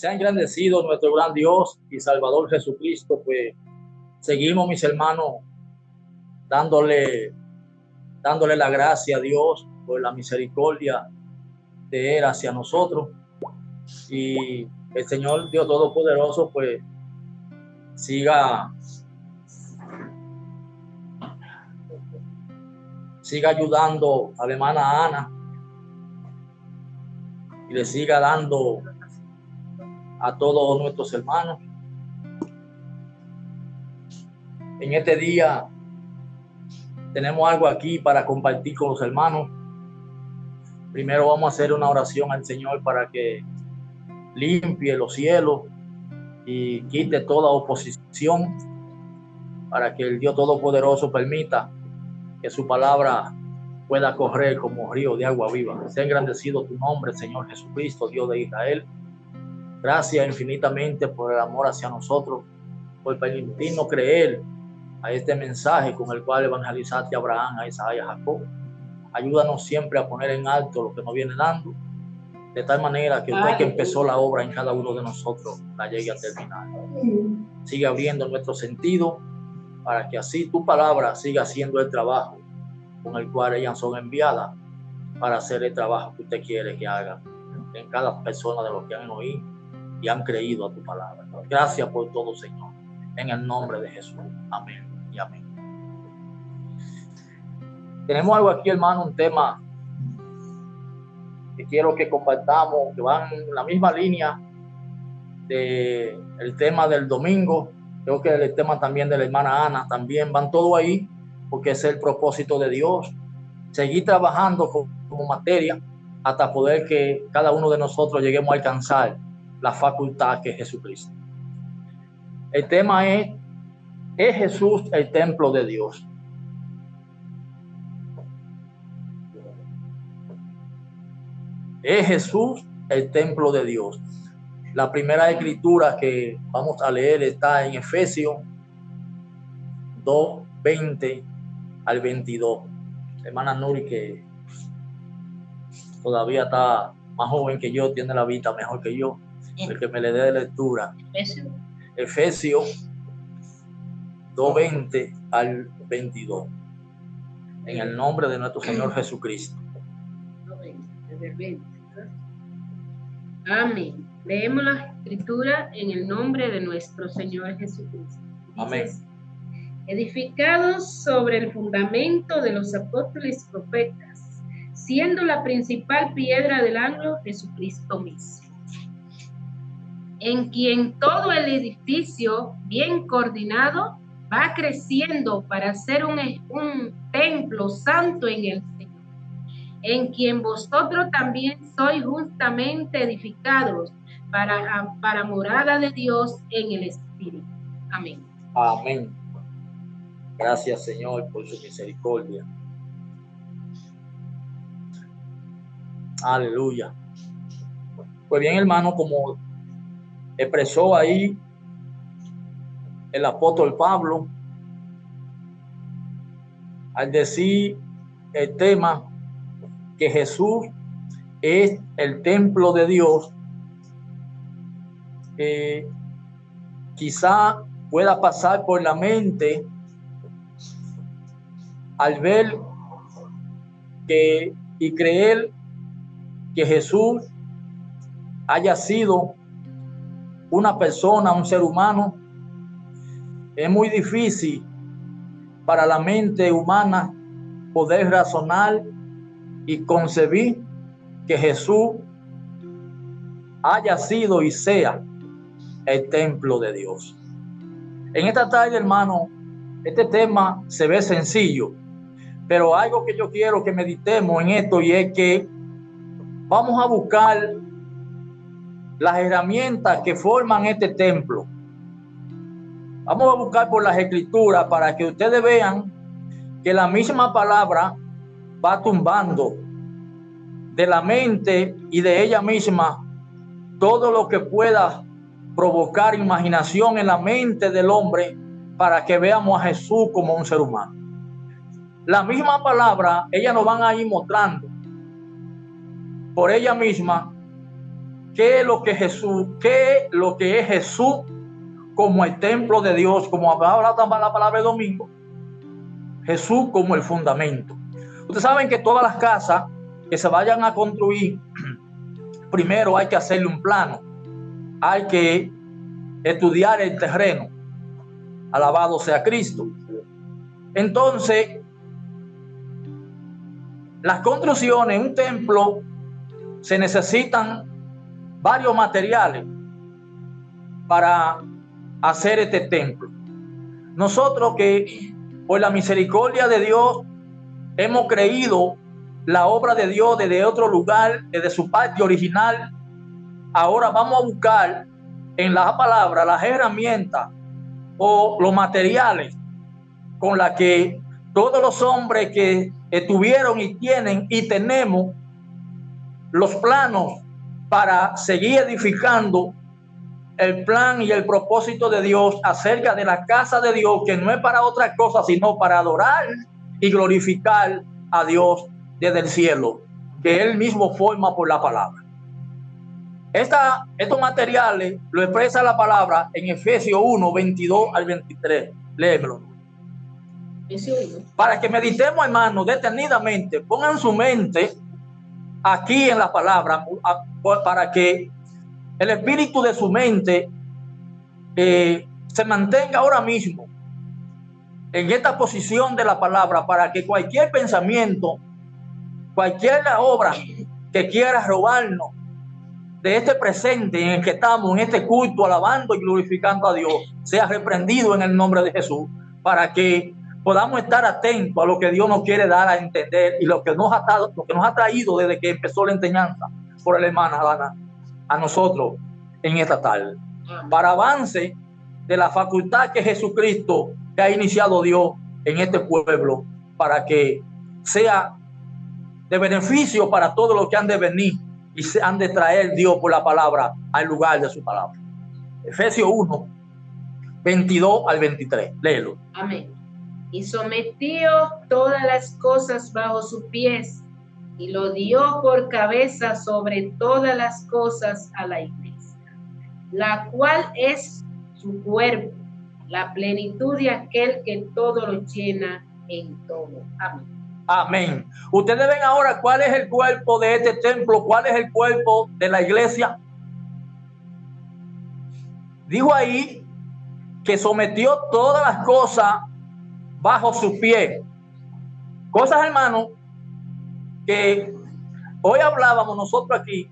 Sea engrandecido nuestro gran Dios y Salvador Jesucristo. Pues seguimos, mis hermanos, dándole la gracia a Dios por la misericordia de Él hacia nosotros. Y el Señor Dios Todopoderoso pues siga ayudando a la hermana Ana y le siga dando a todos nuestros hermanos. En este día tenemos algo aquí para compartir con los hermanos. Primero vamos a hacer una oración al Señor para que limpie los cielos y quite toda oposición, para que el Dios Todopoderoso permita que su palabra pueda correr como río de agua viva. Sea engrandecido tu nombre, Señor Jesucristo, Dios de Israel. Gracias infinitamente por el amor hacia nosotros, por permitirnos creer a este mensaje con el cual evangelizaste a Abraham, a Isaac y a Jacob. Ayúdanos siempre a poner en alto lo que nos viene dando, de tal manera que usted que empezó la obra en cada uno de nosotros la llegue a terminar. Sigue abriendo nuestro sentido para que así tu palabra siga haciendo el trabajo con el cual ellas son enviadas para hacer el trabajo que usted quiere que hagan en cada persona de los que han oído y han creído a tu palabra. Gracias por todo, Señor, en el nombre de Jesús. Amén y amén. Tenemos algo aquí, hermano, un tema que quiero que compartamos, que va en la misma línea del tema del domingo. Creo que el tema también de la hermana Ana, también van todo ahí, porque es el propósito de Dios, seguir trabajando como materia hasta poder que cada uno de nosotros lleguemos a alcanzar la facultad que es Jesucristo. El tema ¿es Jesús el templo de Dios? ¿Es Jesús el templo de Dios? La primera escritura que vamos a leer está en Efesios 2, 20 al 22. Hermana Nuri, que todavía está más joven que yo, tiene la vista mejor que yo, el que me le dé de lectura. Efesios 2, 20 al 22. En el nombre de nuestro Señor Jesucristo. Amén. Leemos la escritura en el nombre de nuestro Señor Jesucristo. Amén. Edificados sobre el fundamento de los apóstoles y profetas, siendo la principal piedra del ángulo Jesucristo mismo, en quien todo el edificio bien coordinado va creciendo para ser un templo santo en el Señor, en quien vosotros también sois justamente edificados para morada de Dios en el Espíritu. Amén. Amén. Gracias, Señor, por su misericordia. Aleluya. Pues bien, hermano, como expresó ahí el apóstol Pablo, al decir el tema que Jesús es el templo de Dios, quizá pueda pasar por la mente al ver y creer que Jesús haya sido una persona, un ser humano. Es muy difícil para la mente humana poder razonar y concebir que Jesús haya sido y sea el templo de Dios. En esta tarde, hermano, este tema se ve sencillo, pero algo que yo quiero que meditemos en esto, y es que vamos a buscar las herramientas que forman este templo. Vamos a buscar por las escrituras para que ustedes vean que la misma palabra va tumbando de la mente y de ella misma todo lo que pueda provocar imaginación en la mente del hombre para que veamos a Jesús como un ser humano. La misma palabra, ellas nos van a ir mostrando por ella misma qué es lo que es Jesús como el templo de Dios, como habla la palabra de domingo. Jesús como el fundamento. Ustedes saben que todas las casas que se vayan a construir, primero hay que hacerle un plano, hay que estudiar el terreno. Alabado sea Cristo. Entonces, las construcciones en un templo se necesitan varios materiales para hacer este templo. Nosotros que por la misericordia de Dios hemos creído la obra de Dios desde otro lugar, desde su parte original, ahora vamos a buscar en la palabra las herramientas o los materiales con las que todos los hombres que tuvieron y tienen y tenemos los planos para seguir edificando el plan y el propósito de Dios acerca de la casa de Dios, que no es para otra cosa, sino para adorar y glorificar a Dios desde el cielo, que Él mismo forma por la palabra. Estos materiales lo expresa la palabra en Efesios 1, 22 al 23. Léemelo. Para que meditemos, hermanos, detenidamente, pongan su mente aquí en la palabra, para que el espíritu de su mente se mantenga ahora mismo en esta posición de la palabra, para que cualquier pensamiento, cualquier obra que quiera robarnos de este presente en el que estamos, en este culto, alabando y glorificando a Dios, sea reprendido en el nombre de Jesús, para que podamos estar atentos a lo que Dios nos quiere dar a entender y lo que nos ha traído desde que empezó la enseñanza por el hermano Adana a nosotros en esta tarde, para avance de la facultad que Jesucristo que ha iniciado Dios en este pueblo, para que sea de beneficio para todos los que han de venir y se han de traer Dios por la palabra al lugar de su palabra. Efesios 1, 22 al 23. Léelo. Amén. Y sometió todas las cosas bajo sus pies y lo dio por cabeza sobre todas las cosas a la iglesia, la cual es su cuerpo, la plenitud de aquel que todo lo llena en todo. Amén. Amén. Ustedes ven ahora cuál es el cuerpo de este templo, cuál es el cuerpo de la iglesia. Dijo ahí que sometió todas las cosas bajo sus pies. Cosas, hermanos, que hoy hablábamos nosotros aquí,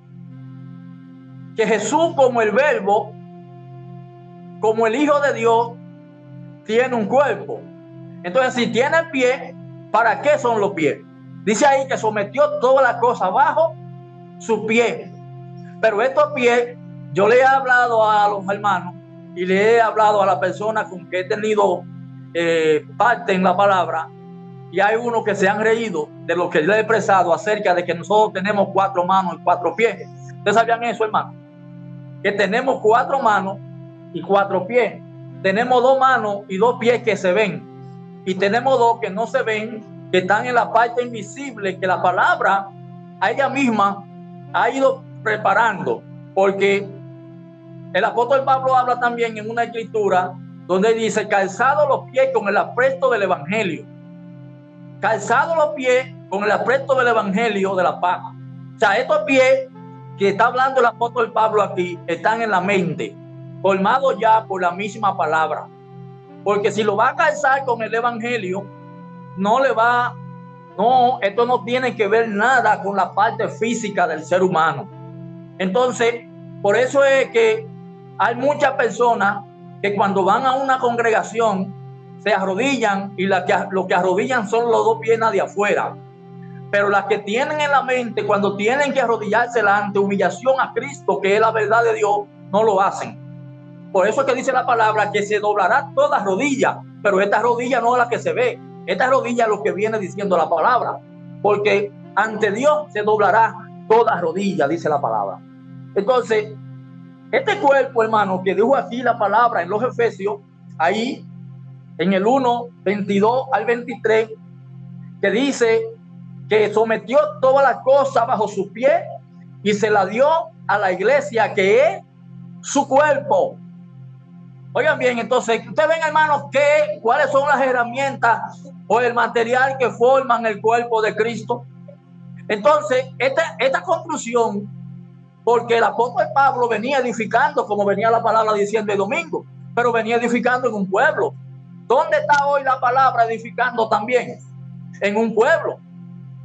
que Jesús como el Verbo, como el Hijo de Dios, tiene un cuerpo. Entonces, si tiene pie, ¿para qué son los pies? Dice ahí que sometió todas las cosas bajo sus pies. Pero estos pies, yo le he hablado a los hermanos y le he hablado a la persona con que he tenido parte en la palabra, y hay unos que se han reído de lo que yo he expresado acerca de que nosotros tenemos 4 manos y 4 pies. ¿Ustedes sabían eso, hermano? Que tenemos 4 manos y 4 pies. Tenemos 2 manos y 2 pies que se ven, y tenemos 2 que no se ven, que están en la parte invisible, que la palabra a ella misma ha ido preparando, porque el apóstol Pablo habla también en una escritura donde dice: calzado los pies con el apresto del evangelio. Calzado los pies con el apresto del evangelio de la paz. O sea, estos pies que está hablando el apóstol Pablo aquí están en la mente, formados ya por la misma palabra. Porque si lo va a calzar con el evangelio, esto no tiene que ver nada con la parte física del ser humano. Entonces, por eso es que hay muchas personas que cuando van a una congregación se arrodillan, y lo que arrodillan son los 2 piernas de afuera. Pero las que tienen en la mente, cuando tienen que arrodillarse ante humillación a Cristo, que es la verdad de Dios, no lo hacen. Por eso es que dice la palabra que se doblará toda rodilla, pero esta rodilla no es la que se ve. Esta rodilla es lo que viene diciendo la palabra, porque ante Dios se doblará toda rodilla, dice la palabra. Entonces, este cuerpo, hermano, que dijo aquí la palabra en los Efesios, ahí en el 1, 22 al 23, que dice que sometió todas las cosas bajo sus pies y se la dio a la iglesia, que es su cuerpo. Oigan bien, entonces, ustedes ven, hermanos, cuáles son las herramientas o el material que forman el cuerpo de Cristo. Entonces, esta conclusión, porque el apóstol Pablo venía edificando, como venía la palabra diciendo el domingo, pero venía edificando en un pueblo. ¿Dónde está hoy la palabra edificando también? En un pueblo.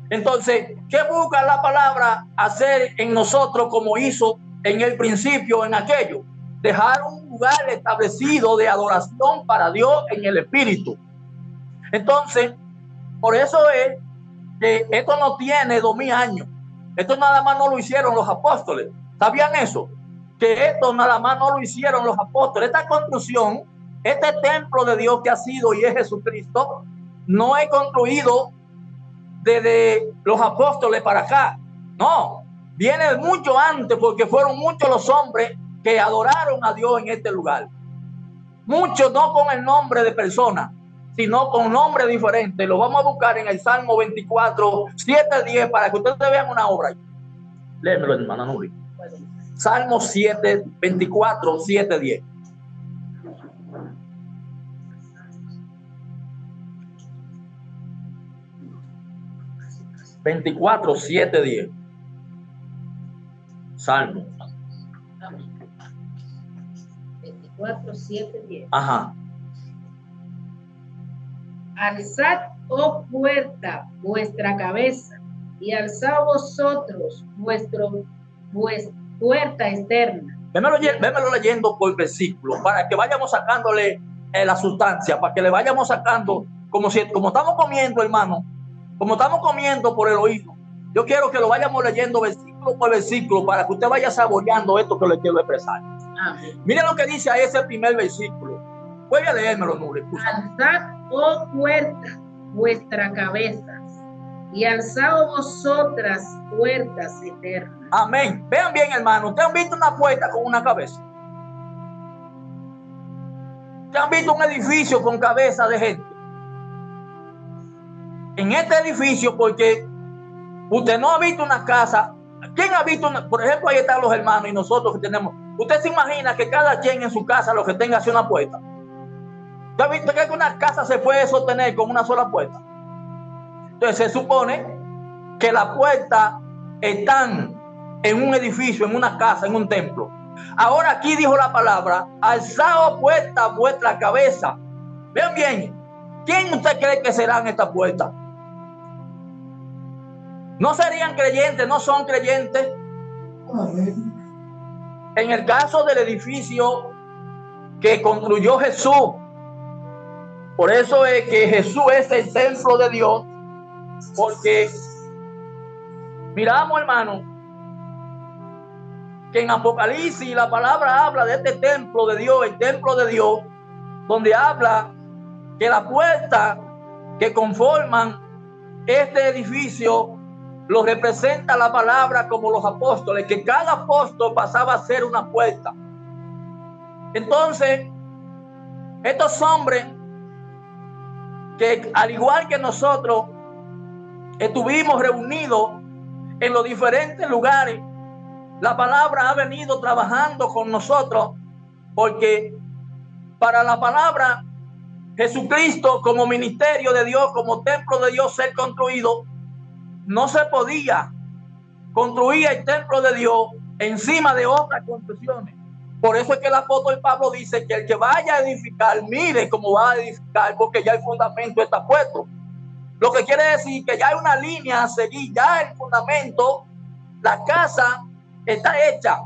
Entonces, ¿qué busca la palabra hacer en nosotros como hizo en el principio en aquello? Dejar un lugar establecido de adoración para Dios en el Espíritu. Entonces, por eso es que esto no tiene 2000 años. Esto nada más no lo hicieron los apóstoles. ¿Sabían eso? Que esto nada más no lo hicieron los apóstoles. Esta construcción, este templo de Dios que ha sido y es Jesucristo, no es construido desde los apóstoles para acá. No, viene mucho antes, porque fueron muchos los hombres que adoraron a Dios en este lugar. Muchos no con el nombre de persona, sino con nombres diferentes. Lo vamos a buscar en el Salmo 24, 7-10, para que ustedes vean una obra. Léemelo, hermana Nuri. Salmo 24, 7-10. Salmo 24, 7-10. Ajá. Alzad, oh puerta, vuestra cabeza, y alzad vosotros vuestra puerta externa. Vémelo leyendo por versículo, para que vayamos sacándole la sustancia, para que le vayamos sacando, como estamos comiendo, hermano, como estamos comiendo por el oído. Yo quiero que lo vayamos leyendo versículo por versículo, para que usted vaya saboreando esto que le quiero expresar. Amén. Miren lo que dice ahí ese primer versículo. Voy a leérmelo, Nuri. Alzad, oh puerta, vuestra cabeza, y alzad vosotras puertas eternas. Amén. Vean bien, hermano. ¿Ustedes han visto una puerta con una cabeza? ¿Ustedes han visto un edificio con cabeza de gente? En este edificio, porque usted no ha visto una casa. ¿Quién ha visto una? Por ejemplo, ahí están los hermanos y nosotros que tenemos. Usted se imagina que cada quien en su casa lo que tenga hacia una puerta. ¿Usted ha visto que una casa se puede sostener con una sola puerta? Entonces se supone que las puertas están en un edificio, en una casa, en un templo. Ahora aquí dijo la palabra: alzad puertas vuestra cabeza. Vean bien, ¿quién usted cree que serán estas puertas? ¿No serían creyentes? ¿No son creyentes? En el caso del edificio que construyó Jesús, por eso es que Jesús es el templo de Dios, porque miramos, hermano, que en Apocalipsis la palabra habla de este templo de Dios, el templo de Dios, donde habla que la puerta que conforman este edificio lo representa la palabra como los apóstoles, que cada apóstol pasaba a ser una puerta. Entonces, estos hombres que al igual que nosotros estuvimos reunidos en los diferentes lugares, la palabra ha venido trabajando con nosotros, porque para la palabra Jesucristo como ministerio de Dios, como templo de Dios ser construido, no se podía construir el templo de Dios encima de otras construcciones. Por eso es que el apóstol Pablo dice que el que vaya a edificar, mire cómo va a edificar, porque ya el fundamento está puesto. Lo que quiere decir que ya hay una línea a seguir, ya el fundamento, la casa está hecha.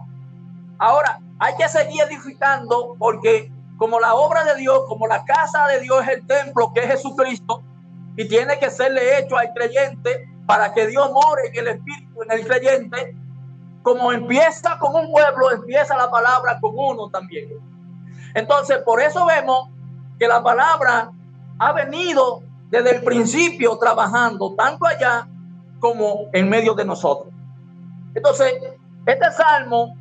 Ahora hay que seguir edificando, porque como la obra de Dios, como la casa de Dios es el templo que es Jesucristo, y tiene que serle hecho al creyente para que Dios more en el espíritu, en el creyente. Como empieza con un pueblo, empieza la palabra con uno también. Entonces, por eso vemos que la palabra ha venido desde el principio trabajando tanto allá como en medio de nosotros. Entonces, este salmo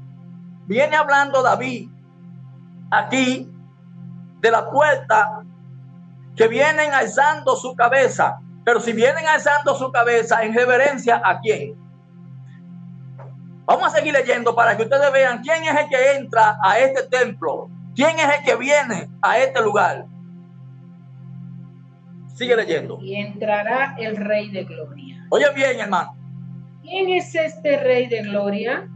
viene hablando David aquí de la puerta que vienen alzando su cabeza. Pero si vienen alzando su cabeza en reverencia, ¿a quién? Vamos a seguir leyendo para que ustedes vean quién es el que entra a este templo, quién es el que viene a este lugar. Sigue leyendo. Y entrará el Rey de Gloria. Oye bien, hermano. ¿Quién es este Rey de Gloria?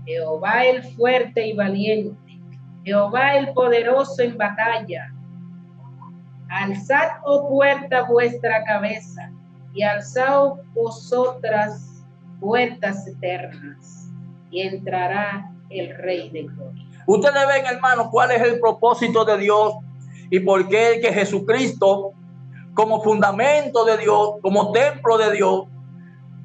Jehová el fuerte y valiente, Jehová el poderoso en batalla. Alzad, oh puerta, vuestra cabeza, y alzaos vosotras puertas eternas, y entrará el Rey de Gloria. Ustedes ven, hermano, cuál es el propósito de Dios y por qué que Jesucristo, como fundamento de Dios, como templo de Dios,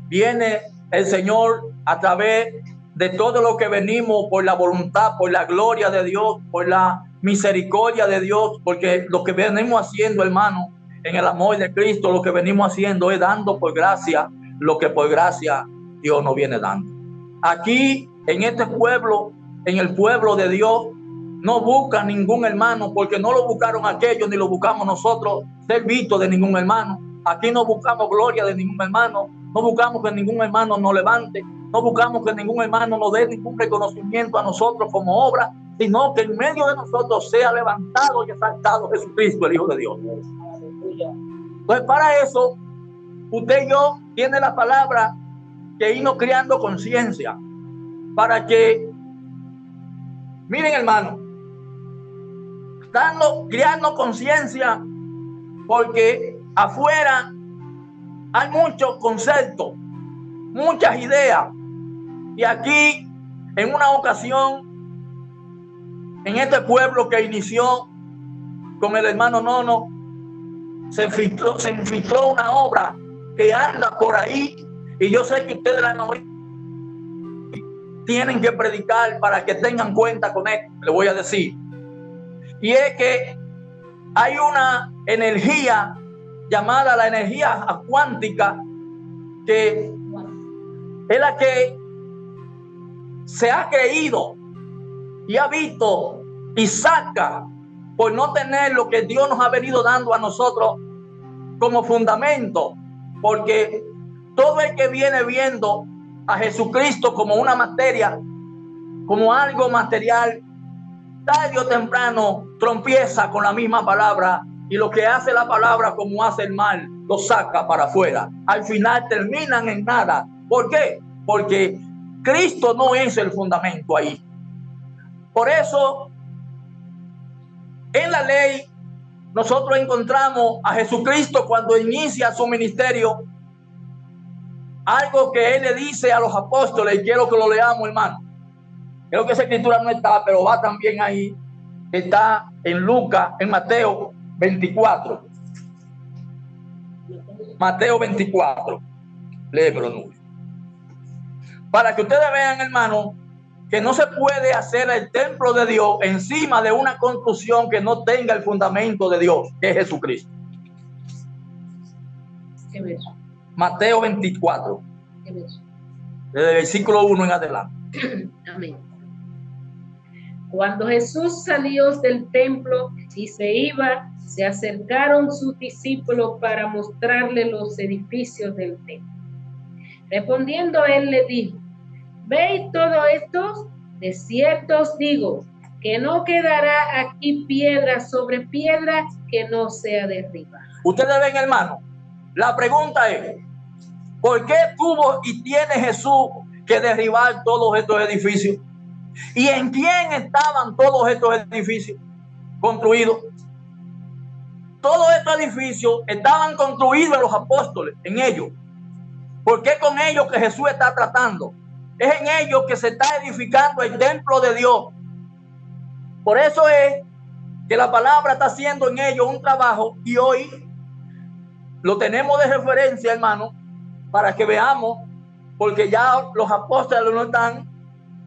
viene el Señor a través de todo lo que venimos por la voluntad, por la gloria de Dios, por la misericordia de Dios, porque lo que venimos haciendo, hermano, en el amor de Cristo, lo que venimos haciendo es dando por gracia lo que por gracia Dios nos viene dando. Aquí, en este pueblo, en el pueblo de Dios, no buscan ningún hermano, porque no lo buscaron aquellos, ni lo buscamos nosotros, ser visto de ningún hermano. Aquí no buscamos gloria de ningún hermano, no buscamos que ningún hermano nos levante, no buscamos que ningún hermano nos dé ningún reconocimiento a nosotros como obra, sino que en medio de nosotros sea levantado y exaltado Jesucristo, el Hijo de Dios. Entonces, para eso, usted y yo tiene la palabra que irnos criando conciencia, para que, miren, hermano, criando conciencia, porque afuera hay muchos conceptos, muchas ideas, y aquí, en una ocasión, en este pueblo que inició con el hermano Nono, se infiltró una obra que anda por ahí, y yo sé que ustedes la han oído. Tienen que predicar para que tengan cuenta con esto, le voy a decir. Y es que hay una energía llamada la energía cuántica, que es la que se ha creído y ha visto y saca por no tener lo que Dios nos ha venido dando a nosotros como fundamento, porque todo el que viene viendo a Jesucristo como una materia, como algo material, tarde o temprano tropieza con la misma palabra, y lo que hace la palabra, como hace el mal, lo saca para afuera. Al final terminan en nada. ¿Por qué? Porque Cristo no es el fundamento ahí. Por eso, en la ley, nosotros encontramos a Jesucristo cuando inicia su ministerio, algo que él le dice a los apóstoles, y quiero que lo leamos, hermano. Creo que esa escritura no está, pero va también ahí. Está en Lucas, en Mateo 24. Mateo 24. Léelo, Nubia. Para que ustedes vean, hermano, que no se puede hacer el templo de Dios encima de una construcción que no tenga el fundamento de Dios, que es Jesucristo. ¿Qué verso? Mateo 24. ¿Qué verso? Desde el versículo 1 en adelante. Amén. Cuando Jesús salió del templo y se iba, se acercaron sus discípulos para mostrarle los edificios del templo. Respondiendo él le dijo: ¿veis todo esto? De cierto os digo que no quedará aquí piedra sobre piedra que no sea derribada. Ustedes ven, hermano, la pregunta es: ¿por qué tuvo y tiene Jesús que derribar todos estos edificios? ¿Y en quién estaban todos estos edificios construidos? Todos estos edificios estaban construidos en los apóstoles, en ellos. ¿Por qué con ellos que Jesús está tratando? Es en ellos que se está edificando el templo de Dios. Por eso es que la palabra está haciendo en ellos un trabajo, y hoy lo tenemos de referencia, hermano, para que veamos, porque ya los apóstoles no están,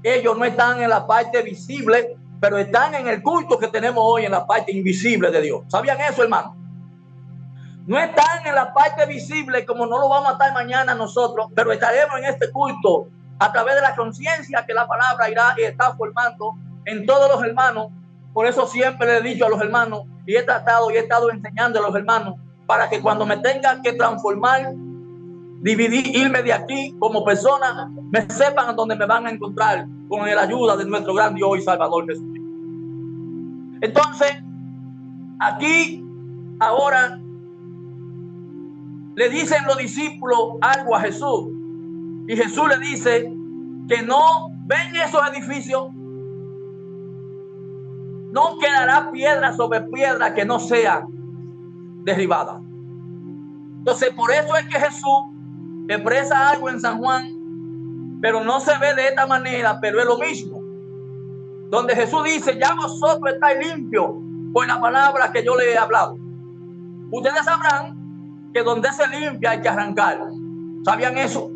ellos no están en la parte visible, pero están en el culto que tenemos hoy, en la parte invisible de Dios. ¿Sabían eso, hermano? No están en la parte visible, como no lo vamos a estar mañana nosotros, pero estaremos en este culto a través de la conciencia que la palabra irá y está formando en todos los hermanos. Por eso siempre le he dicho a los hermanos, y he tratado y he estado enseñando a los hermanos, para que cuando me tengan que transformar irme de aquí como persona, me sepan dónde me van a encontrar con la ayuda de nuestro gran Dios y Salvador Jesucristo. Entonces, aquí, ahora, le dicen los discípulos algo a Jesús. Y Jesús le dice que no ven esos edificios, no quedará piedra sobre piedra que no sea derribada. Entonces, por eso es que Jesús expresa algo en San Juan, pero no se ve de esta manera, pero es lo mismo. Donde Jesús dice, ya vosotros estáis limpios por la palabra que yo le he hablado. Ustedes sabrán que donde se limpia hay que arrancar. ¿Sabían eso?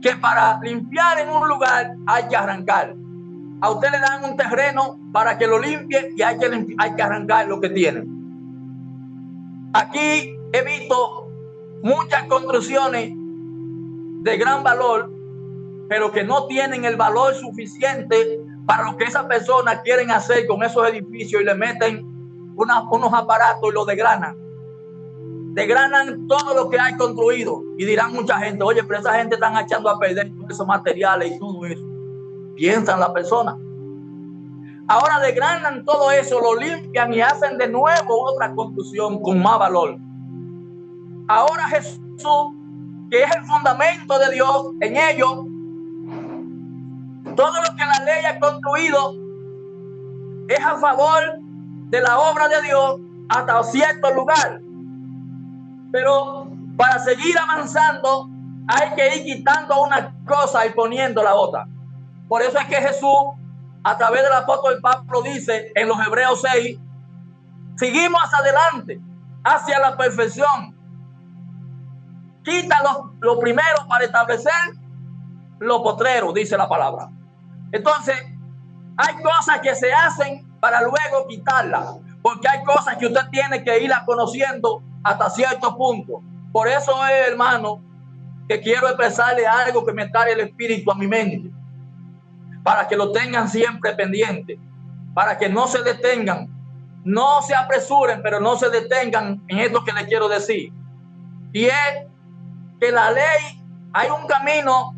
Que para limpiar en un lugar hay que arrancar. A usted le dan un terreno para que lo limpie y hay que arrancar lo que tienen. Aquí he visto muchas construcciones de gran valor, pero que no tienen el valor suficiente para lo que esas personas quieren hacer con esos edificios, y le meten unos aparatos y lo desgranan. Desgranan todo lo que hay construido. Y dirán mucha gente, oye, pero esa gente están echando a perder todos esos materiales y todo eso. Piensan las personas. Ahora desgranan todo eso, lo limpian y hacen de nuevo otra construcción con más valor. Ahora Jesús, que es el fundamento de Dios, en ellos, todo lo que la ley ha construido es a favor de la obra de Dios hasta cierto lugar. Pero para seguir avanzando hay que ir quitando una cosa y poniendo la otra. Por eso es que Jesús, a través del apóstol Pablo, dice en los Hebreos 6, seguimos hacia adelante, hacia la perfección. Quita lo primero para establecer lo postrero, dice la palabra. Entonces, hay cosas que se hacen para luego quitarlas, porque hay cosas que usted tiene que irlas conociendo hasta cierto punto. Por eso es, hermano, que quiero expresarle algo que me trae el Espíritu a mi mente, para que lo tengan siempre pendiente, para que no se detengan, no se apresuren, pero no se detengan en esto que les quiero decir. Y es que la ley, hay un camino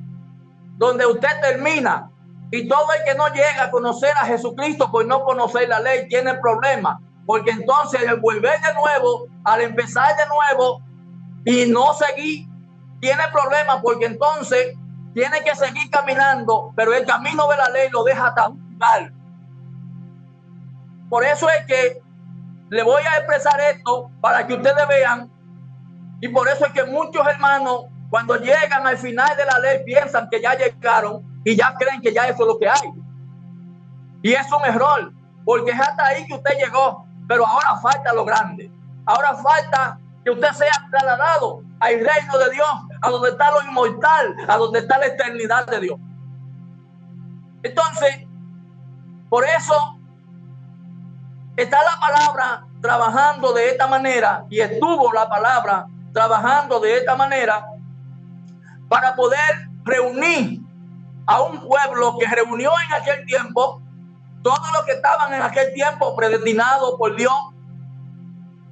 donde usted termina, y todo el que no llega a conocer a Jesucristo por no conocer la ley tiene problemas, porque entonces al volver de nuevo, al empezar de nuevo y no seguir, tiene problemas, porque entonces tiene que seguir caminando, pero el camino de la ley lo deja tan mal. Por eso es que le voy a expresar esto para que ustedes vean, y por eso es que muchos hermanos, cuando llegan al final de la ley, piensan que ya llegaron y ya creen que ya eso es lo que hay. Y es un error, porque es hasta ahí que usted llegó, pero ahora falta lo grande. Ahora falta que usted sea trasladado al reino de Dios, a donde está lo inmortal, a donde está la eternidad de Dios. Entonces, por eso está la palabra trabajando de esta manera, y estuvo la palabra trabajando de esta manera para poder reunir a un pueblo que reunió en aquel tiempo todos los que estaban en aquel tiempo predestinados por Dios,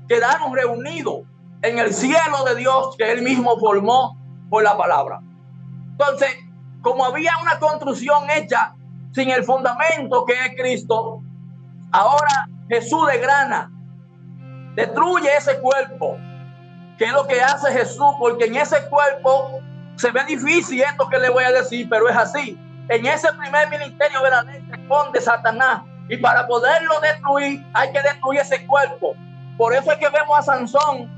quedaron reunidos en el cielo de Dios que él mismo formó por la palabra. Entonces, como había una construcción hecha sin el fundamento que es Cristo, ahora Jesús desgrana, destruye ese cuerpo, que es lo que hace Jesús, porque en ese cuerpo se ve difícil esto que le voy a decir, pero es así. En ese primer ministerio de la ley se esconde Satanás, y para poderlo destruir hay que destruir ese cuerpo. Por eso es que vemos a Sansón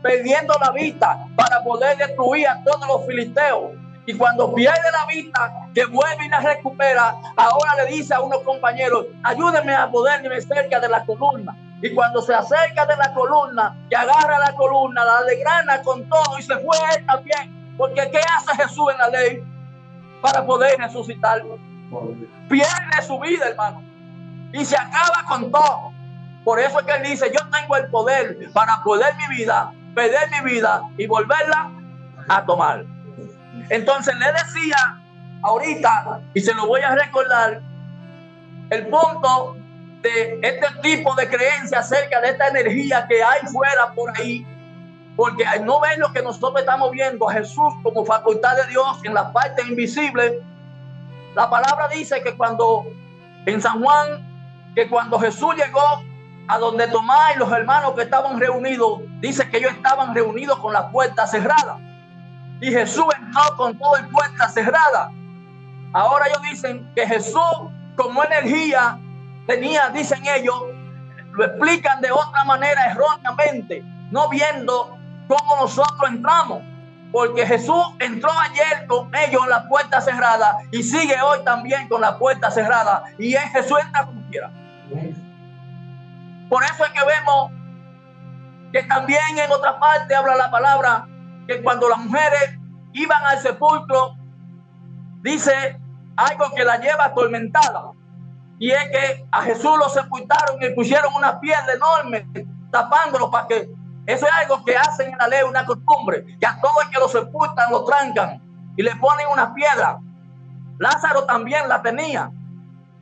perdiendo la vista para poder destruir a todos los filisteos. Y cuando pierde la vista, que vuelve y la recupera, ahora le dice a unos compañeros, ayúdenme a poderme cerca de la columna. Y cuando se acerca de la columna, que agarra la columna, la desgrana con todo y se fue él también. Porque ¿qué hace Jesús en la ley para poder resucitar? Pierde su vida, hermano, y se acaba con todo. Por eso es que él dice, yo tengo el poder para poder mi vida, perder mi vida y volverla a tomar. Entonces le decía ahorita, y se lo voy a recordar, el punto de este tipo de creencia acerca de esta energía que hay fuera por ahí, Porque al no ver lo que nosotros estamos viendo a Jesús como facultad de Dios en la parte invisible, la palabra dice que cuando en San Juan, que cuando Jesús llegó a donde Tomás y los hermanos que estaban reunidos, dice que ellos estaban reunidos con la puerta cerrada. Y Jesús entró con toda la puerta cerrada. Ahora ellos dicen que Jesús, como energía tenía, dicen ellos, lo explican de otra manera erróneamente, no viendo cómo nosotros entramos. Porque Jesús entró ayer con ellos en la puerta cerrada y sigue hoy también con la puerta cerrada. Y en Jesús entra como quiera. Por eso es que vemos que también en otra parte habla la palabra que cuando las mujeres iban al sepulcro, dice algo que la lleva atormentada. Y es que a Jesús lo sepultaron y pusieron una piedra enorme tapándolo para que... Eso es algo que hacen en la ley, una costumbre, que a todo el que lo sepultan lo trancan y le ponen una piedra. Lázaro también la tenía.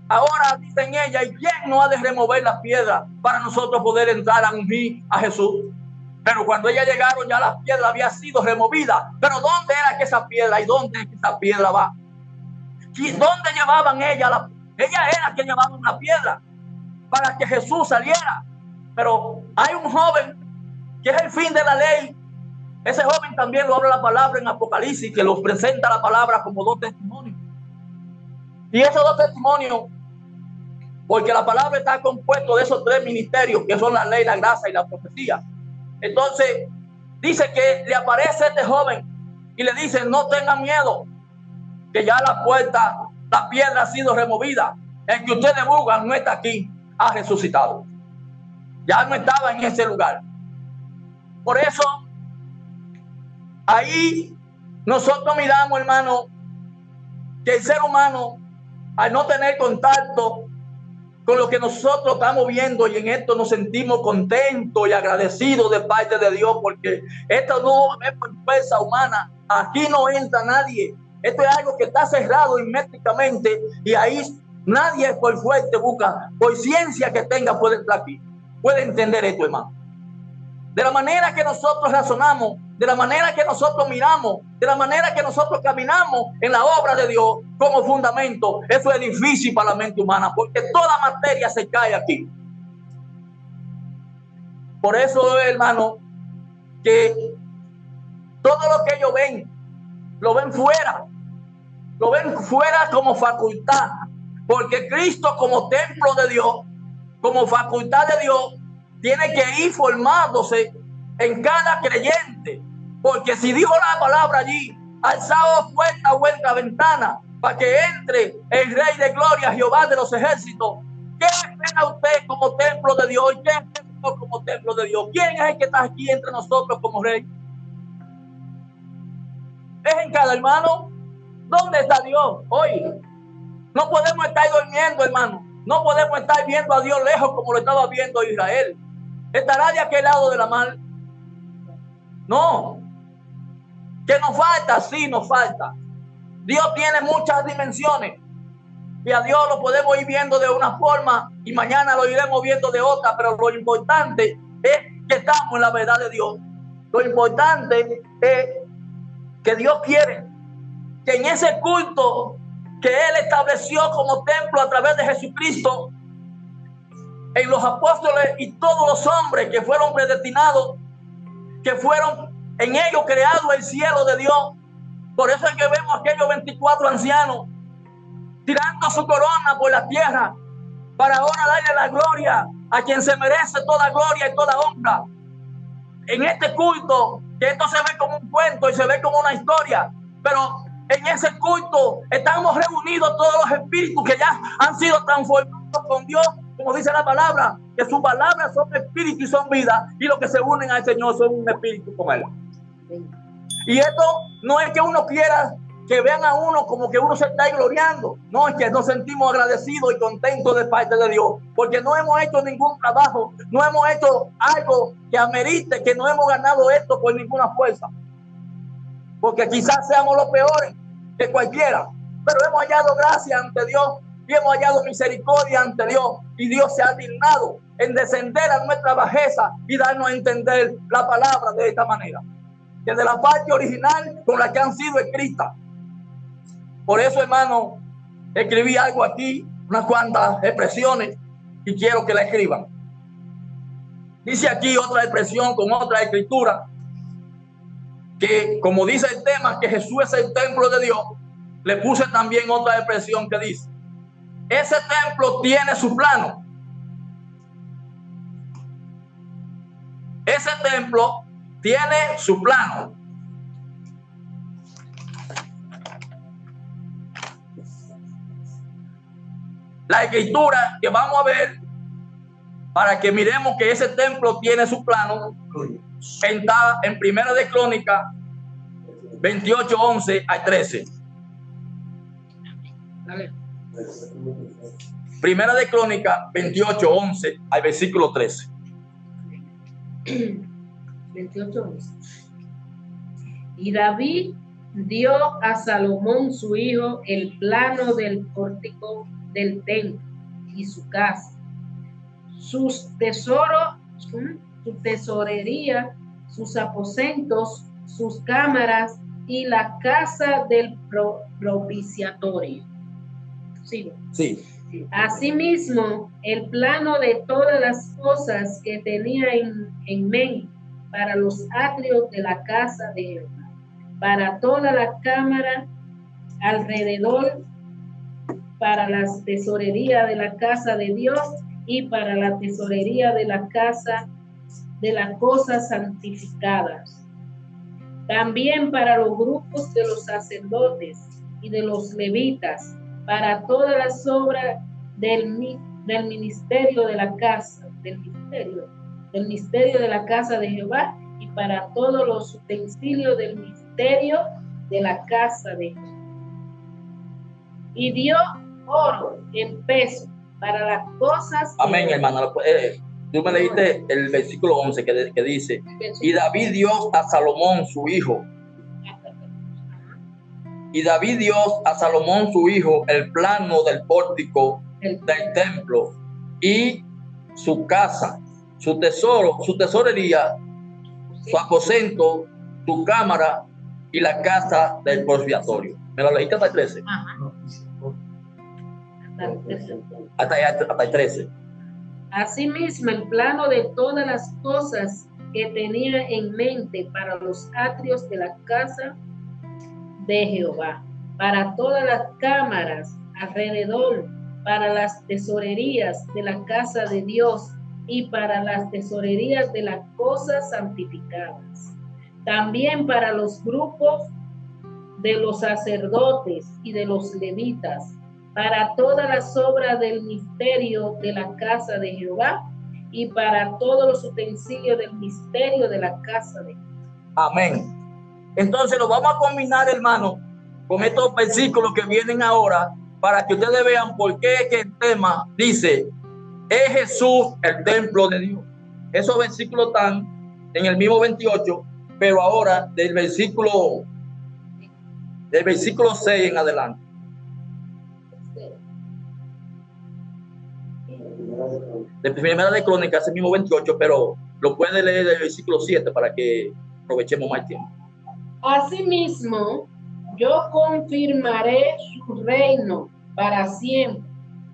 Ahora dicen ella, ¿y quién no ha de remover la piedra para nosotros poder entrar a ungir a Jesús? Pero cuando ellas llegaron ya la piedra había sido removida. Pero ¿dónde era que esa piedra y dónde es que esa piedra va? ¿Y dónde llevaban ella? Ella era que llevaba una piedra para que Jesús saliera. Pero hay un joven que es el fin de la ley. Ese joven también lo habla la palabra en Apocalipsis, que los presenta la palabra como dos testimonios. Y esos dos testimonios, porque la palabra está compuesto de esos tres ministerios, que son la ley, la gracia y la profecía. Entonces, dice que le aparece este joven y le dice, no tengan miedo, que ya la puerta, la piedra ha sido removida. El que ustedes buscan no está aquí, ha resucitado. Ya no estaba en ese lugar. Por eso, ahí nosotros miramos, hermano, que el ser humano, al no tener contacto con lo que nosotros estamos viendo, y en esto nos sentimos contentos y agradecidos de parte de Dios, porque esto no es por fuerza humana, aquí no entra nadie, esto es algo que está cerrado herméticamente, y ahí nadie por fuerte busca, por ciencia que tenga puede entrar aquí, puede entender esto, hermano. De la manera que nosotros razonamos, de la manera que nosotros miramos, de la manera que nosotros caminamos en la obra de Dios como fundamento, eso es difícil para la mente humana, porque toda materia se cae aquí. Por eso, hermano, que todo lo que ellos ven, lo ven fuera como facultad, porque Cristo como templo de Dios, como facultad de Dios, tiene que ir formándose en cada creyente, porque si dijo la palabra allí, alzaos puerta, vuestra ventana, para que entre el Rey de Gloria, Jehová de los ejércitos. ¿Qué espera usted como templo de Dios? ¿Qué espera como templo de Dios? ¿Quién es el que está aquí entre nosotros como Rey? Es en cada hermano. ¿Dónde está Dios hoy? No podemos estar durmiendo, hermano. No podemos estar viendo a Dios lejos como lo estaba viendo Israel. ¿Estará de aquel lado de la mar? No. ¿Que nos falta? Sí, nos falta. Dios tiene muchas dimensiones y a Dios lo podemos ir viendo de una forma y mañana lo iremos viendo de otra, pero lo importante es que estamos en la verdad de Dios. Lo importante es que Dios quiere que en ese culto que Él estableció como templo a través de Jesucristo, en los apóstoles y todos los hombres que fueron predestinados, que fueron en ellos creado el cielo de Dios. Por eso es que vemos aquellos 24 ancianos tirando su corona por la tierra para ahora darle la gloria a quien se merece toda gloria y toda honra. En este culto, que esto se ve como un cuento y se ve como una historia, pero en ese culto estamos reunidos todos los espíritus que ya han sido transformados con Dios, como dice la palabra, que sus palabras son espíritu y son vida, y los que se unen al Señor son un espíritu con Él. Y esto no es que uno quiera que vean a uno como que uno se está gloriando, no, es que nos sentimos agradecidos y contentos de parte de Dios, porque no hemos hecho ningún trabajo, no hemos hecho algo que amerite, que no hemos ganado esto por ninguna fuerza, porque quizás seamos los peores que cualquiera, pero hemos hallado gracia ante Dios y hemos hallado misericordia ante Dios, y Dios se ha dignado en descender a nuestra bajeza y darnos a entender la palabra de esta manera, que de la parte original con la que han sido escritas. Por eso, hermano, escribí algo aquí, unas cuantas expresiones, y quiero que la escriban. Dice aquí otra expresión con otra escritura, que como dice el tema, que Jesús es el templo de Dios, le puse también otra expresión que dice: ese templo tiene su plano. Ese templo tiene su plano. La escritura que vamos a ver, para que miremos que ese templo tiene su plano, está en Primera de Crónicas 28, 11 al 13. Primera de Crónicas 28, 11 al versículo 13. 28, 11. Y David dio a Salomón su hijo el plano del pórtico del templo y su casa, sus tesoros, su tesorería, sus aposentos, sus cámaras y la casa del propiciatorio. ¿Sí? Sí. Asimismo, el plano de todas las cosas que tenía en mente para los atrios de la casa de Jehová, para toda la cámara alrededor, para la tesorería de la casa de Dios y para la tesorería de la casa de las cosas santificadas. También para los grupos de los sacerdotes y de los levitas, para todas las obras del ministerio de la casa, del misterio de la casa de Jehová, y para todos los utensilios del misterio de la casa de Jehová. Y dio oro en peso para las cosas. Amén, hermano. Tú me leíste el versículo 11 que dice: y David dio a Salomón su hijo. Y David dio a Salomón su hijo el plano del pórtico del templo y su casa, su tesoro, su tesorería, su aposento, su cámara y la casa del propiciatorio. ¿Me lo leíste hasta el 13? Hasta el 13. Asimismo, el plano de todas las cosas que tenía en mente para los atrios de la casa de Jehová, para todas las cámaras alrededor, para las tesorerías de la casa de Dios y para las tesorerías de las cosas santificadas. También para los grupos de los sacerdotes y de los levitas, para todas las obras del misterio de la casa de Jehová y para todos los utensilios del misterio de la casa de Jehová. Amén. Entonces lo vamos a combinar, hermano, con estos versículos que vienen ahora, para que ustedes vean por qué es que el tema dice: es Jesús el templo de Dios. Esos versículos están en el mismo 28, pero ahora del versículo 6 en adelante. De Primera de Crónicas es el mismo 28, pero lo puede leer del versículo 7 para que aprovechemos más tiempo. Asimismo, yo confirmaré su reino para siempre,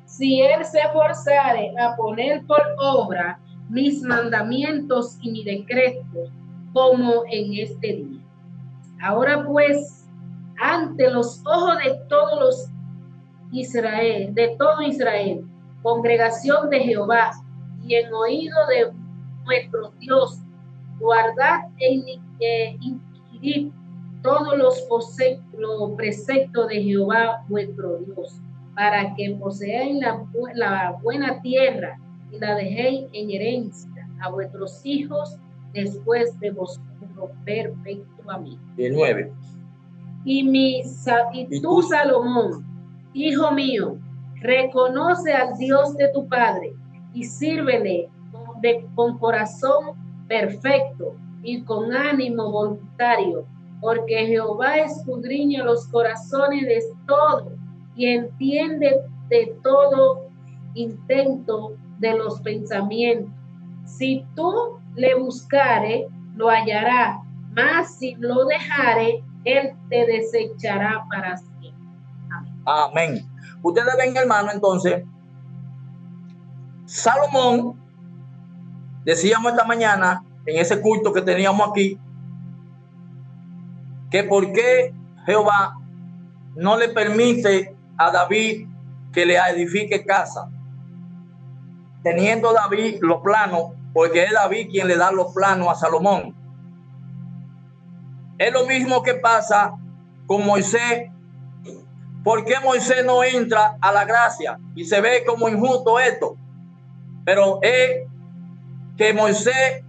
si él se esforzare a poner por obra mis mandamientos y mis decretos, como en este día. Ahora pues, ante los ojos de todos los Israel, de todo Israel, congregación de Jehová, y en oído de nuestro Dios, guardad e inquirid todos los preceptos de Jehová vuestro Dios, para que poseáis la buena tierra y la dejéis en herencia a vuestros hijos después de vosotros perpetuamente. 9. Y tú, Salomón, hijo mío, reconoce al Dios de tu padre y sírvele con corazón perfecto y con ánimo voluntario, porque Jehová escudriña los corazones de todo y entiende de todo intento de los pensamientos. Si tú le buscares, lo hallará, mas si lo dejare, él te desechará para siempre. Amén. Amén. Ustedes ven, hermano, entonces, Salomón, decíamos esta mañana, en ese culto que teníamos aquí, que por qué Jehová no le permite a David que le edifique casa, teniendo David los planos, porque es David quien le da los planos a Salomón. Es lo mismo que pasa con Moisés. ¿Por qué Moisés no entra a la gracia? Y se ve como injusto esto. Pero es que Moisés,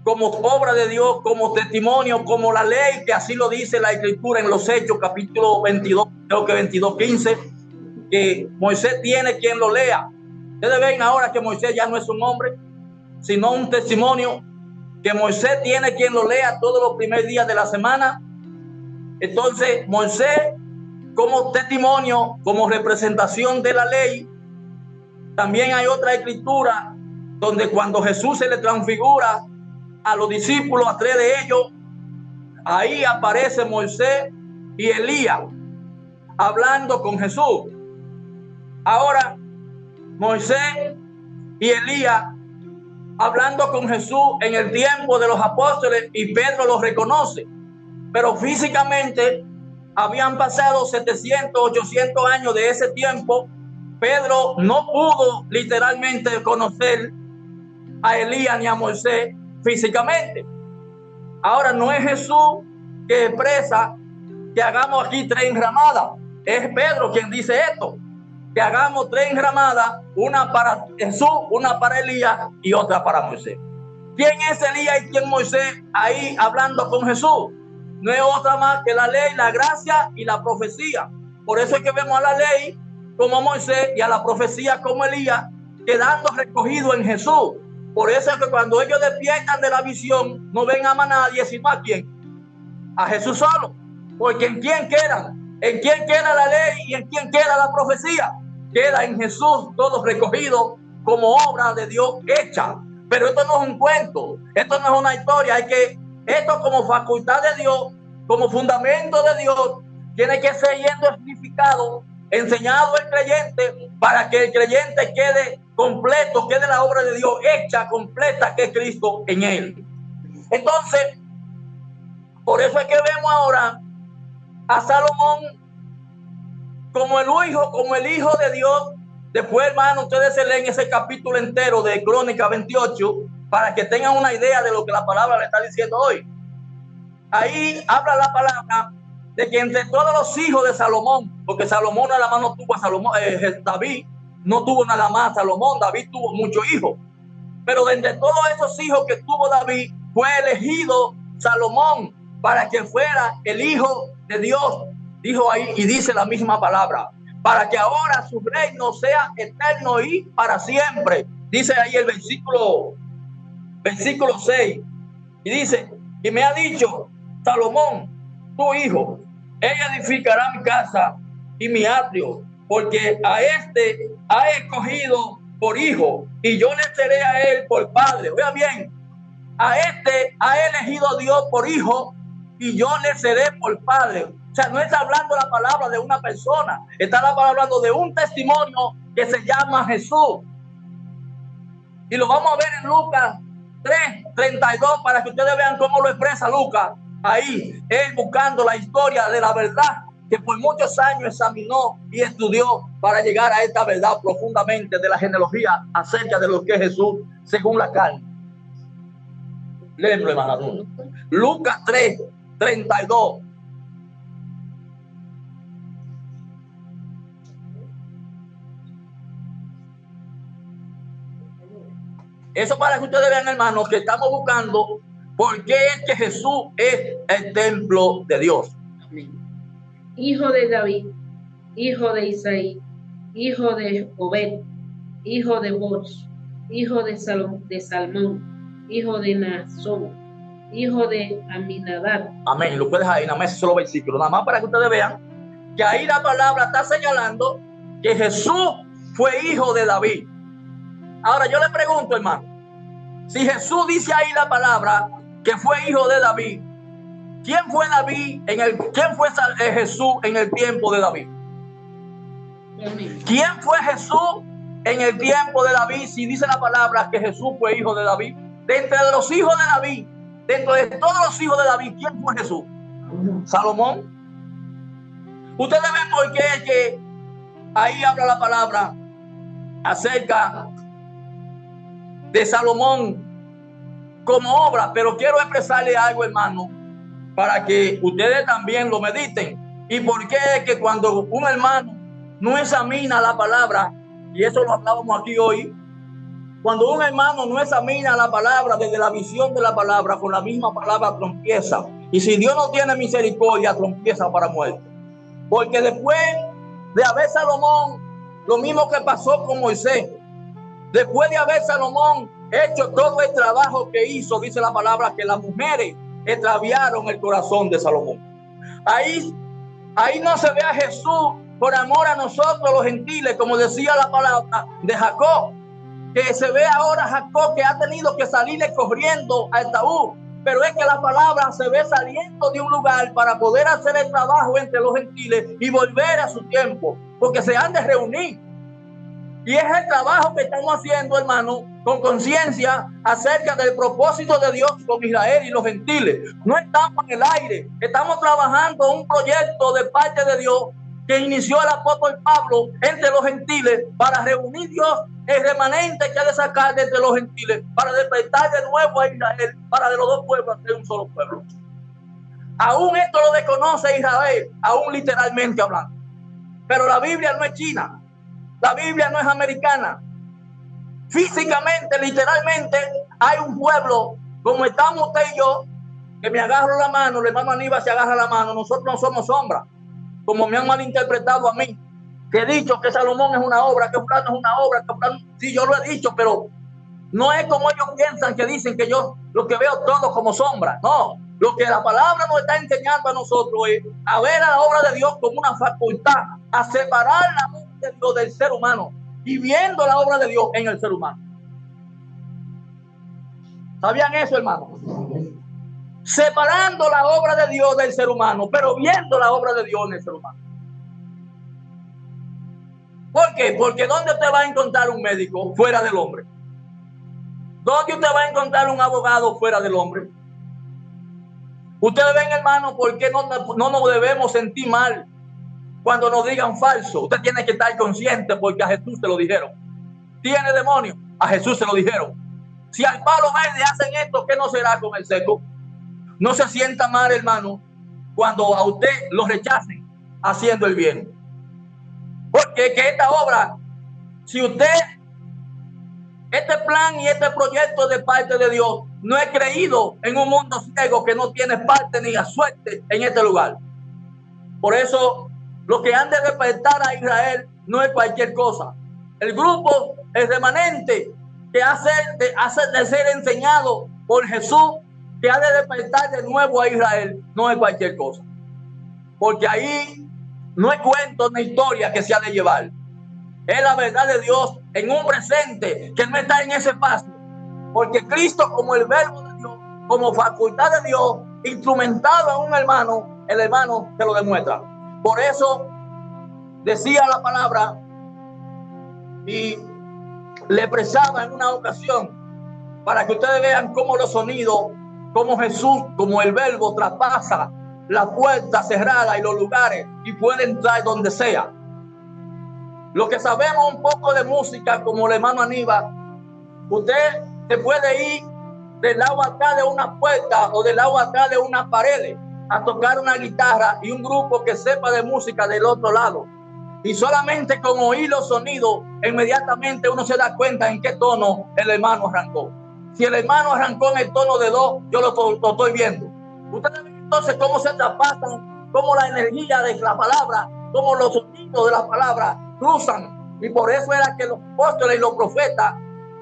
como obra de Dios, como testimonio, como la ley, que así lo dice la Escritura en los Hechos, capítulo 22, creo que 22:15, que Moisés tiene quien lo lea. Ustedes ven ahora que Moisés ya no es un hombre, sino un testimonio, que Moisés tiene quien lo lea todos los primeros días de la semana. Entonces, Moisés, como testimonio, como representación de la ley. También hay otra escritura donde cuando Jesús se le transfigura a los discípulos, a 3 de ellos, ahí aparece Moisés y Elías hablando con Jesús. Ahora, Moisés y Elías hablando con Jesús en el tiempo de los apóstoles, y Pedro los reconoce, pero físicamente habían pasado 700, 800 años de ese tiempo. Pedro no pudo literalmente conocer a Elías ni a Moisés físicamente. Ahora, no es Jesús que expresa que hagamos aquí 3 enramadas. Es Pedro quien dice esto, que hagamos 3 enramadas, una para Jesús, una para Elías y otra para Moisés. ¿Quién es Elías y quién Moisés ahí hablando con Jesús? No es otra más que la ley, la gracia y la profecía. Por eso es que vemos a la ley como Moisés y a la profecía como Elías quedando recogido en Jesús. Por eso es que cuando ellos despiertan de la visión, no ven a más nadie, sino a quién, a Jesús solo. Porque ¿en quién quedan? ¿En quién queda la ley y en quién queda la profecía? Queda en Jesús todo recogido como obra de Dios hecha. Pero esto no es un cuento, esto no es una historia. Esto como facultad de Dios, como fundamento de Dios, tiene que ser yendo explicado, enseñado al creyente, para que el creyente quede completo, quede la obra de Dios hecha, completa, que es Cristo en él. Entonces, por eso es que vemos ahora a Salomón como el hijo de Dios. Después, hermano, ustedes se leen ese capítulo entero de Crónicas 28 para que tengan una idea de lo que la palabra le está diciendo hoy. Ahí habla la palabra de que entre todos los hijos de Salomón, porque Salomón nada más no tuvo a Salomón, David no tuvo nada más a Salomón, David tuvo muchos hijos. Pero de entre todos esos hijos que tuvo David, fue elegido Salomón para que fuera el hijo de Dios. Dijo ahí, y dice la misma palabra, para que ahora su reino sea eterno y para siempre. Dice ahí el versículo 6, y dice, y me ha dicho Salomón, tu hijo, él edificará mi casa y mi atrio, porque a este ha escogido por hijo, y yo le seré a él por padre. Oiga bien, a este ha elegido Dios por hijo, y yo le seré por padre. O sea, no está hablando la palabra de una persona, está hablando de un testimonio que se llama Jesús. Y lo vamos a ver en Lucas 3:32 para que ustedes vean cómo lo expresa Lucas. Ahí, él buscando la historia de la verdad que por muchos años examinó y estudió para llegar a esta verdad profundamente de la genealogía acerca de lo que es Jesús según la carne. Léemelo, hermano. Lucas 3:32. Eso para que ustedes vean, hermanos, que estamos buscando por qué es que Jesús es el templo de Dios. Hijo de David, hijo de Isaí, hijo de Obed, hijo de Boz, hijo de Salmón, hijo de Naasón, hijo de Aminadab. Amén. Lo puedes ahí, nada más solo versículo, nada más para que ustedes vean que ahí la palabra está señalando que Jesús fue hijo de David. Ahora yo le pregunto, hermano, si Jesús dice ahí la palabra que fue hijo de David, ¿quién fue Jesús en el tiempo de David? ¿Quién fue Jesús en el tiempo de David? Si dice la palabra que Jesús fue hijo de David, dentro de los hijos de David, dentro de todos los hijos de David, ¿quién fue Jesús? Salomón. Ustedes ven por qué es que ahí habla la palabra acerca de Salomón como obra, pero quiero expresarle algo, hermano, para que ustedes también lo mediten. Y por qué es que cuando un hermano no examina la palabra, y eso lo hablábamos aquí hoy, cuando un hermano no examina la palabra desde la visión de la palabra, con la misma palabra trompieza. Y si Dios no tiene misericordia, trompieza para muerte. Porque después de haber Salomón, lo mismo que pasó con Moisés, después de haber Salomón hecho todo el trabajo que hizo, dice la palabra que las mujeres extraviaron el corazón de Salomón. Ahí no se ve a Jesús por amor a nosotros los gentiles, como decía la palabra de Jacob, que se ve ahora Jacob que ha tenido que salirle corriendo a Esaú, pero es que la palabra se ve saliendo de un lugar para poder hacer el trabajo entre los gentiles y volver a su tiempo, porque se han de reunir. Y es el trabajo que estamos haciendo, hermano, con conciencia acerca del propósito de Dios con Israel y los gentiles. No estamos en el aire, estamos trabajando un proyecto de parte de Dios que inició el apóstol Pablo entre los gentiles para reunir Dios el remanente que ha de sacar de entre los gentiles para despertar de nuevo a Israel, para de los dos pueblos hacer un solo pueblo. Aún esto lo desconoce Israel, aún literalmente hablando. Pero la Biblia no es china, la Biblia no es americana. Físicamente, literalmente, hay un pueblo como estamos usted y yo, que me agarro la mano, el hermano Aníbal se agarra la mano, nosotros no somos sombra, como me han malinterpretado a mí, que he dicho que Salomón es una obra, que Fulano es una obra, que Fulano, sí, yo lo he dicho, pero no es como ellos piensan, que dicen que yo lo que veo todo como sombra. No, lo que la palabra nos está enseñando a nosotros es a ver a la obra de Dios como una facultad, a separar la obra de Dios del ser humano y viendo la obra de Dios en el ser humano. ¿Sabían eso, hermano? Separando la obra de Dios del ser humano, pero viendo la obra de Dios en el ser humano. ¿Por qué? Porque ¿dónde usted va a encontrar un médico fuera del hombre? ¿Dónde usted va a encontrar un abogado fuera del hombre? Ustedes ven, hermano, ¿por qué no nos debemos sentir mal cuando nos digan falso? Usted tiene que estar consciente porque a Jesús se lo dijeron. ¿Tiene demonio? A Jesús se lo dijeron. Si al palo verde hacen esto, ¿qué no será con el seco? No se sienta mal, hermano, cuando a usted lo rechacen haciendo el bien. Porque que esta obra, si usted, este plan y este proyecto de parte de Dios, no es creído en un mundo ciego que no tiene parte ni a suerte en este lugar. Por eso, lo que han de despertar a Israel no es cualquier cosa. El grupo, el remanente, que hace de ser enseñado por Jesús, que ha de despertar de nuevo a Israel, no es cualquier cosa. Porque ahí no es cuento ni historia que se ha de llevar. Es la verdad de Dios en un presente que no está en ese espacio. Porque Cristo, como el verbo de Dios, como facultad de Dios, instrumentado en un hermano, el hermano se lo demuestra. Por eso decía la palabra y le expresaba en una ocasión, para que ustedes vean cómo los sonidos, cómo Jesús, como el verbo, traspasa la puerta cerrada y los lugares y puede entrar donde sea. Lo que sabemos un poco de música, como el hermano Aníbal, usted se puede ir del lado acá de una puerta o del lado acá de unas paredes a tocar una guitarra y un grupo que sepa de música del otro lado. Y solamente con oír los sonidos, inmediatamente uno se da cuenta en qué tono el hermano arrancó. Si el hermano arrancó en el tono de do, yo lo estoy viendo. Ustedes ven entonces cómo se traspasan, cómo la energía de la palabra, cómo los sonidos de la palabra cruzan. Y por eso era que los apóstoles y los profetas,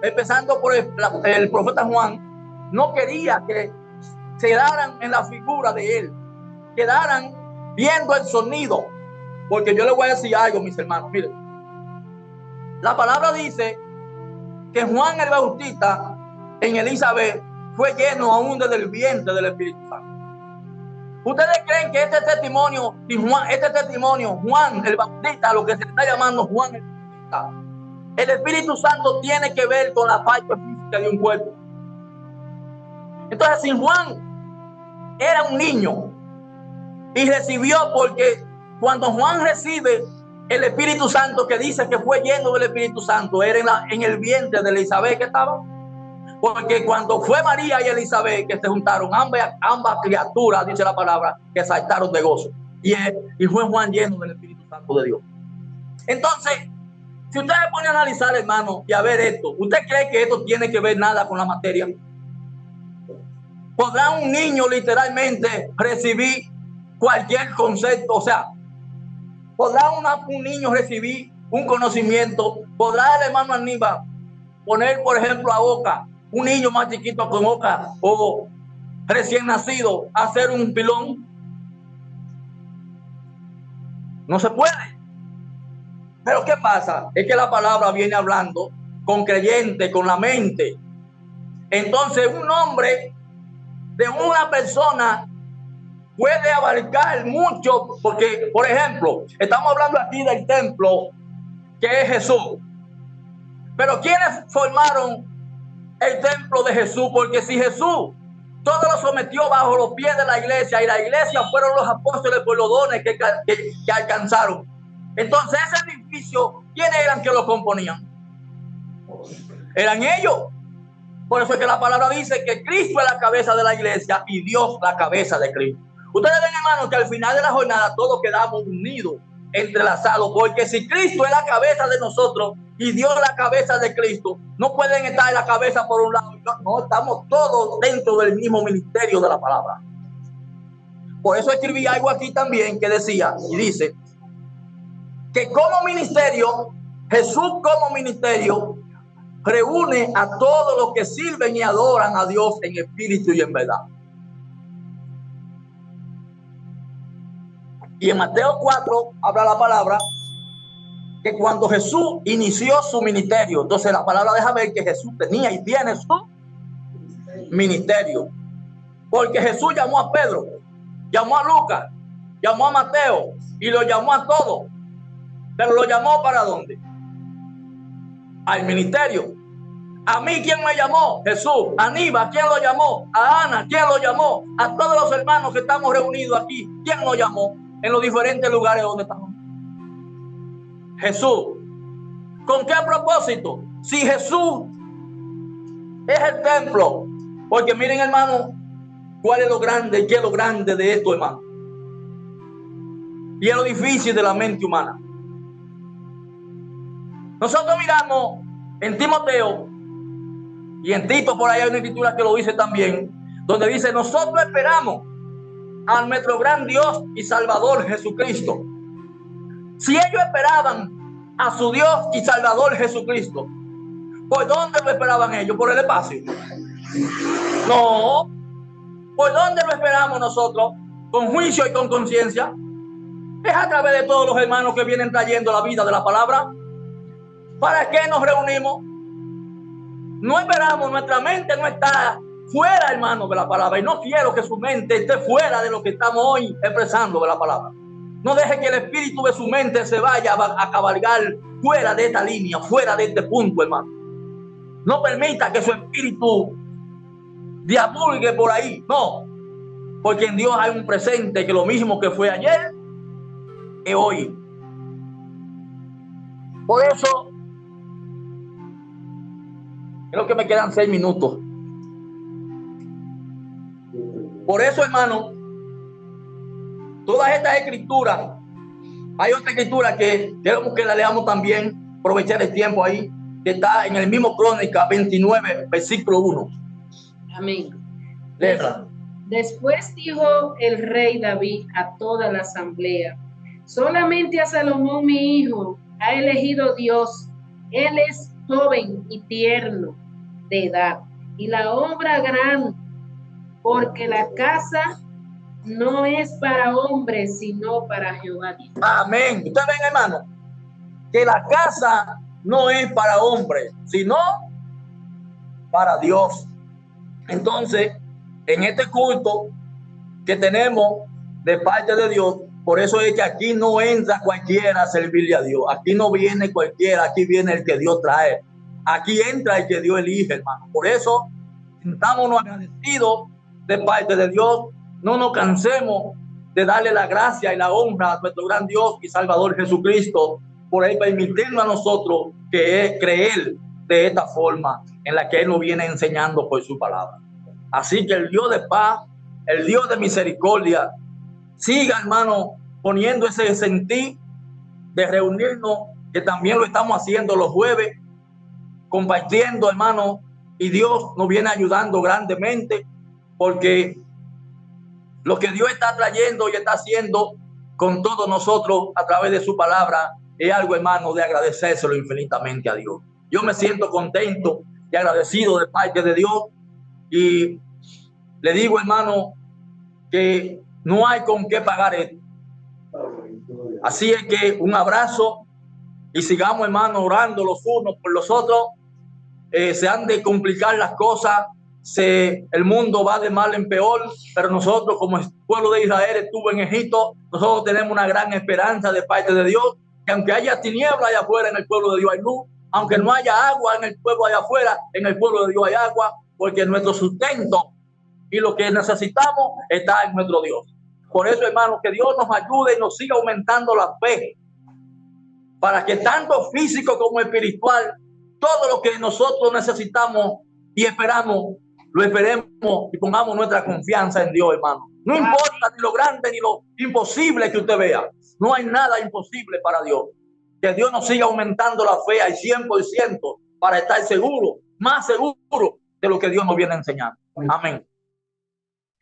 empezando por el profeta Juan, no quería que se quedaran en la figura de él, quedaran viendo el sonido. Porque yo les voy a decir algo, mis hermanos. Miren, la palabra dice que Juan el Bautista en Elizabeth fue lleno aún desde el vientre del Espíritu Santo. ¿Ustedes creen que este testimonio, Juan el Bautista, lo que se está llamando Juan el Bautista, el Espíritu Santo tiene que ver con la parte física de un cuerpo? Entonces, si Juan era un niño y recibió, porque cuando Juan recibe el Espíritu Santo, que dice que fue lleno del Espíritu Santo, era en el vientre de Elizabeth que estaba. Porque cuando fue María y Elizabeth que se juntaron, ambas criaturas, dice la palabra, que saltaron de gozo. Y fue Juan lleno del Espíritu Santo de Dios. Entonces, si usted se pone a analizar, hermano, y a ver esto, ¿usted cree que esto tiene que ver nada con la materia? ¿Podrá un niño literalmente recibir cualquier concepto? O sea, ¿podrá un niño recibir un conocimiento? ¿Podrá el hermano Aníbal poner, por ejemplo, a Boca, un niño más chiquito con Boca o recién nacido, hacer un pilón? No se puede. Pero ¿qué pasa? Es que la palabra viene hablando con creyente, con la mente. Entonces, un nombre de una persona puede abarcar mucho, porque, por ejemplo, estamos hablando aquí del templo, que es Jesús. Pero ¿quiénes formaron el templo de Jesús? Porque si Jesús todo lo sometió bajo los pies de la iglesia, y la iglesia fueron los apóstoles por los dones que alcanzaron. Entonces ese edificio, ¿quiénes eran que lo componían? Eran ellos. Por eso es que la palabra dice que Cristo es la cabeza de la iglesia y Dios la cabeza de Cristo. Ustedes ven, hermanos, que al final de la jornada todos quedamos unidos, entrelazados, porque si Cristo es la cabeza de nosotros y Dios la cabeza de Cristo, no pueden estar en la cabeza por un lado. No, estamos todos dentro del mismo ministerio de la palabra. Por eso escribí algo aquí también que decía, y dice, que como ministerio, Jesús como ministerio, reúne a todos los que sirven y adoran a Dios en espíritu y en verdad. Y en Mateo 4 habla la palabra que cuando Jesús inició su ministerio, entonces la palabra deja ver que Jesús tenía y tiene su ministerio. Porque Jesús llamó a Pedro, llamó a Lucas, llamó a Mateo y lo llamó a todos. Pero lo llamó ¿para dónde? Al ministerio. A mí, ¿quién me llamó? Jesús. A Aníbal, ¿quién lo llamó? A Ana, ¿quién lo llamó? A todos los hermanos que estamos reunidos aquí, ¿quién lo llamó? En los diferentes lugares donde estamos. Jesús. ¿Con qué propósito? Si Jesús es el templo. Porque miren, hermano, cuál es lo grande, qué es lo grande de esto, hermano. Y es lo difícil de la mente humana. Nosotros miramos en Timoteo y en Tito, por ahí hay una escritura que lo dice también, donde dice: nosotros esperamos a nuestro gran Dios y Salvador Jesucristo. Si ellos esperaban a su Dios y Salvador Jesucristo, ¿por dónde lo esperaban ellos? ¿Por el espacio? No. ¿Por dónde lo esperamos nosotros? Con juicio y con conciencia. Es a través de todos los hermanos que vienen trayendo la vida de la palabra. ¿Para qué nos reunimos? No esperamos, nuestra mente no está fuera, hermano, de la palabra. Y no quiero que su mente esté fuera de lo que estamos hoy expresando de la palabra. No deje que el espíritu de su mente se vaya a cabalgar fuera de esta línea, fuera de este punto, hermano. No permita que su espíritu diabulgue por ahí. No. Porque en Dios hay un presente que lo mismo que fue ayer es hoy. Por eso, creo que me quedan 6 minutos. Por eso, hermano, todas estas escrituras, hay otra escritura que queremos que la leamos también, aprovechar el tiempo ahí, que está en el mismo Crónica 29, versículo 1. Amén. Léela. Después dijo el rey David a toda la asamblea: solamente a Salomón mi hijo ha elegido Dios. Él es joven y tierno de edad, y la obra grande, porque la casa no es para hombres, sino para Jehová. Amén. Ustedes ven, hermano, que la casa no es para hombres, sino para Dios. Entonces, en este culto que tenemos de parte de Dios, por eso es que aquí no entra cualquiera a servirle a Dios. Aquí no viene cualquiera, aquí viene el que Dios trae. Aquí entra el que Dios elige, hermano. Por eso, sintámonos agradecidos de parte de Dios. No nos cansemos de darle la gracia y la honra a nuestro gran Dios y Salvador Jesucristo por él permitirnos a nosotros que creer de esta forma en la que Él nos viene enseñando por su palabra. Así que el Dios de paz, el Dios de misericordia, siga, hermano, poniendo ese sentir de reunirnos, que también lo estamos haciendo los jueves, compartiendo, hermano, y Dios nos viene ayudando grandemente, porque lo que Dios está trayendo y está haciendo con todos nosotros a través de su palabra es algo, hermano, de agradecérselo infinitamente a Dios. Yo me siento contento y agradecido de parte de Dios, y le digo, hermano, que no hay con qué pagar esto. Así es que un abrazo y sigamos, hermano, orando los unos por los otros. Se han de complicar las cosas, el mundo va de mal en peor, pero nosotros como el pueblo de Israel estuvo en Egipto, nosotros tenemos una gran esperanza de parte de Dios, que aunque haya tiniebla allá afuera, en el pueblo de Dios hay luz, aunque no haya agua en el pueblo allá afuera, en el pueblo de Dios hay agua, porque nuestro sustento y lo que necesitamos está en nuestro Dios. Por eso, hermano, que Dios nos ayude y nos siga aumentando la fe, para que tanto físico como espiritual, todo lo que nosotros necesitamos y esperamos, lo esperemos y pongamos nuestra confianza en Dios, hermano. No importa ni lo grande ni lo imposible que usted vea. No hay nada imposible para Dios. Que Dios nos siga aumentando la fe al 100% para estar seguro, más seguro de lo que Dios nos viene a enseñar. Amén.